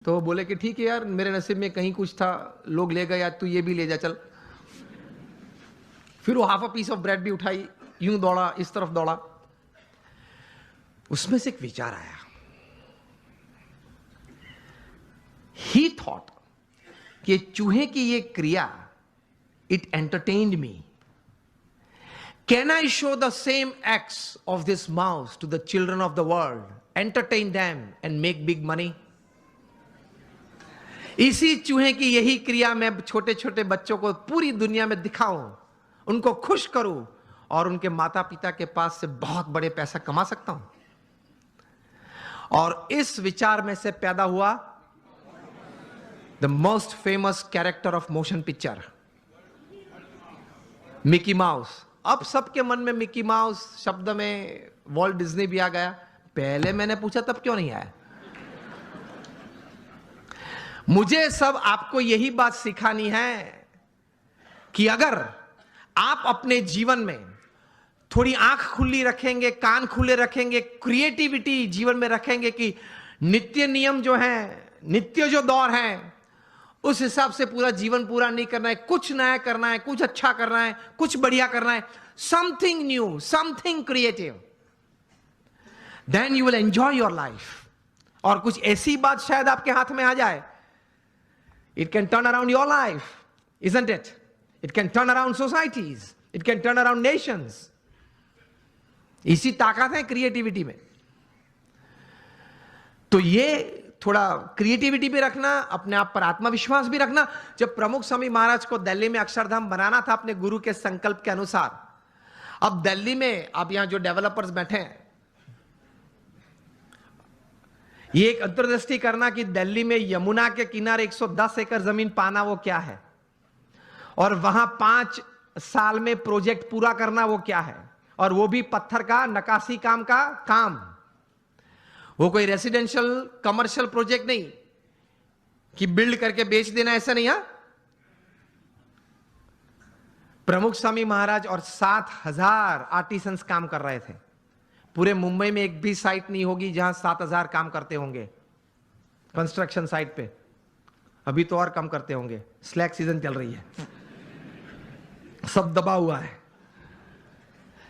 तो वो बोले कि ठीक है यार, मेरे नसीब में कहीं कुछ था, लोग ले गए, तू ये भी ले जा चल। फिर वो half a piece of bread भी उठाई, यूं दौड़ा, इस तरफ दौड़ा। उसमें से एक विचार आया। ही थॉट कि चूहे की ये क्रिया, it entertained me. Can I show the same acts of this mouse to the children of the world, entertain them and make big money? इसी चूहे की यही क्रिया मैं छोटे छोटे बच्चों को पूरी दुनिया में दिखाऊं, उनको खुश करूं और उनके माता पिता के पास से बहुत बड़े पैसा कमा सकता हूं। और इस विचार में से पैदा हुआ the most famous character of motion picture, Mickey mouse. अब सबके मन में मिकी माउस शब्द में वॉल्ट डिज्नी भी आ गया। पहले मैंने पूछा तब क्यों नहीं आया? मुझे सब आपको यही बात सिखानी है कि अगर आप अपने जीवन में थोड़ी आंख खुली रखेंगे, कान खुले रखेंगे, क्रिएटिविटी जीवन में रखेंगे कि नित्य नियम जो है, नित्य जो दौर है, उस हिसाब से पूरा जीवन पूरा नहीं करना है, कुछ नया करना है, कुछ अच्छा करना है, कुछ बढ़िया करना है, something new, something creative, then you will enjoy your life. और कुछ ऐसी बात शायद आपके हाथ में आ जाए, it can turn around your life, isn't it? It can turn around societies, it can turn around nations. इसी ताकत है क्रिएटिविटी में। तो ये थोड़ा क्रिएटिविटी भी रखना, अपने आप पर आत्मविश्वास भी रखना। जब प्रमुख स्वामी महाराज को दिल्ली में अक्षरधाम बनाना था अपने गुरु के संकल्प के अनुसार, अब दिल्ली में अब यहां जो डेवलपर्स बैठे हैं, ये एक अंतर्दृष्टि करना कि दिल्ली में यमुना के किनारे 110 एकड़ जमीन पाना वो क्या है, और वहां 5 साल में प्रोजेक्ट पूरा करना वो क्या है, और वो भी पत्थर का नक्काशी काम का काम। वो कोई रेसिडेंशियल कमर्शियल प्रोजेक्ट नहीं कि बिल्ड करके बेच देना, ऐसा नहीं। है प्रमुख स्वामी महाराज और 7,000 आर्टिसंस काम कर रहे थे। पूरे मुंबई में एक भी साइट नहीं होगी जहां 7,000 काम करते होंगे कंस्ट्रक्शन साइट पे। अभी तो और कम करते होंगे, स्लैक सीजन चल रही है, सब दबा हुआ है।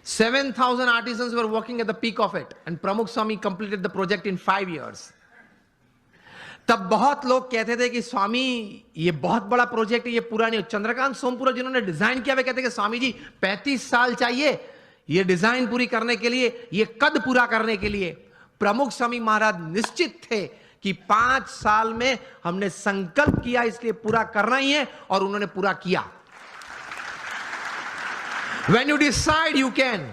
7,000 artisans were working at the peak of it, and Pramukh Swami completed the project in 5 years. तब बहुत लोग कहते थे कि स्वामी ये बहुत बड़ा प्रोजेक्ट है, ये पूरा नहीं। चंद्रकांत सोमपुरा जिन्होंने डिजाइन किया, वे कहते कि स्वामी जी 35 साल चाहिए ये डिजाइन पूरी करने के लिए, ये कद पूरा करने के लिए। प्रमुख स्वामी महाराज निश्चित थे कि 5 साल में हमने संकल्प किया, इसलिए पूरा करना ही है, और उन्होंने पूरा किया। When you decide you can।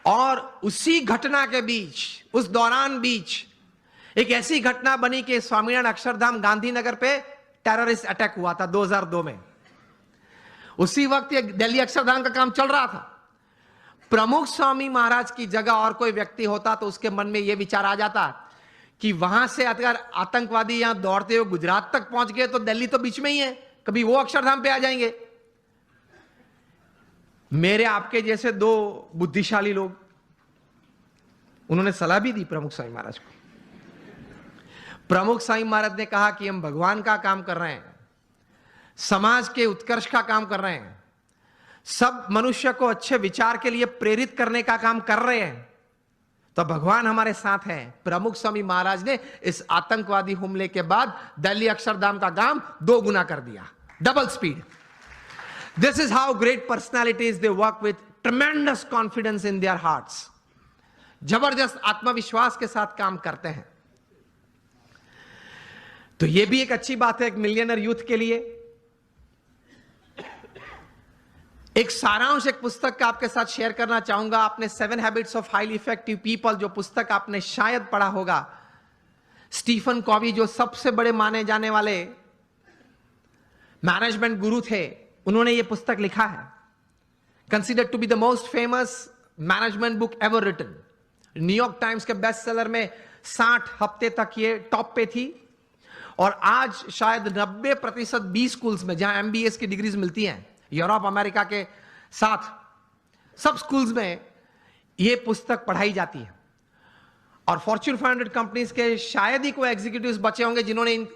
और उसी घटना के बीच, उस दौरान बीच एक ऐसी घटना बनी कि स्वामीनारायण अक्षरधाम गांधीनगर पे टेररिस्ट अटैक हुआ था 2002 में। उसी वक्त ये दिल्ली अक्षरधाम का काम चल रहा था। प्रमुख स्वामी महाराज की जगह और कोई व्यक्ति होता तो उसके मन में यह विचार आ जाता कि वहां से अगर आतंकवादी यहां दौड़ते हुए गुजरात तक पहुंच गए तो दिल्ली तो बीच में ही है, कभी वो अक्षरधाम पे आ जाएंगे। मेरे आपके जैसे 2 बुद्धिशाली लोग, उन्होंने सलाह भी दी प्रमुख स्वामी महाराज को। प्रमुख स्वामी महाराज ने कहा कि हम भगवान का काम कर रहे हैं, समाज के उत्कर्ष का काम कर रहे हैं, सब मनुष्य को अच्छे विचार के लिए प्रेरित करने का काम कर रहे हैं, तो भगवान हमारे साथ हैं। प्रमुख स्वामी महाराज ने इस आतंकवादी हमले के बाद दिल्ली अक्षरधाम का काम 2 गुना कर दिया, double speed. This is how great personalities they work with tremendous confidence in their hearts. जबरदस्त आत्मविश्वास के साथ काम करते हैं। तो यह भी एक अच्छी बात है एक मिलियनर यूथ के लिए। एक सारांश एक पुस्तक का आपके साथ शेयर करना चाहूंगा। आपने 7 habits of highly effective people, जो पुस्तक आपने शायद पढ़ा होगा, स्टीफन कॉवी जो सबसे बड़े माने जाने वाले मैनेजमेंट गुरु थे, उन्होंने यह पुस्तक लिखा है। Considered to be the most famous management book ever written. New York Times के बेस्ट सेलर में 60 हफ्ते तक ये टॉप पे थी, और आज शायद 90% बी स्कूल्स में जहां MBA की डिग्रीज मिलती हैं यूरोप अमेरिका के साथ, सब स्कूल्स में यह पुस्तक पढ़ाई जाती है। और फॉर्च्यून 500 कंपनीज के शायद ही कोई एग्जीक्यूटिव्स बचे होंगे जिन्होंने इन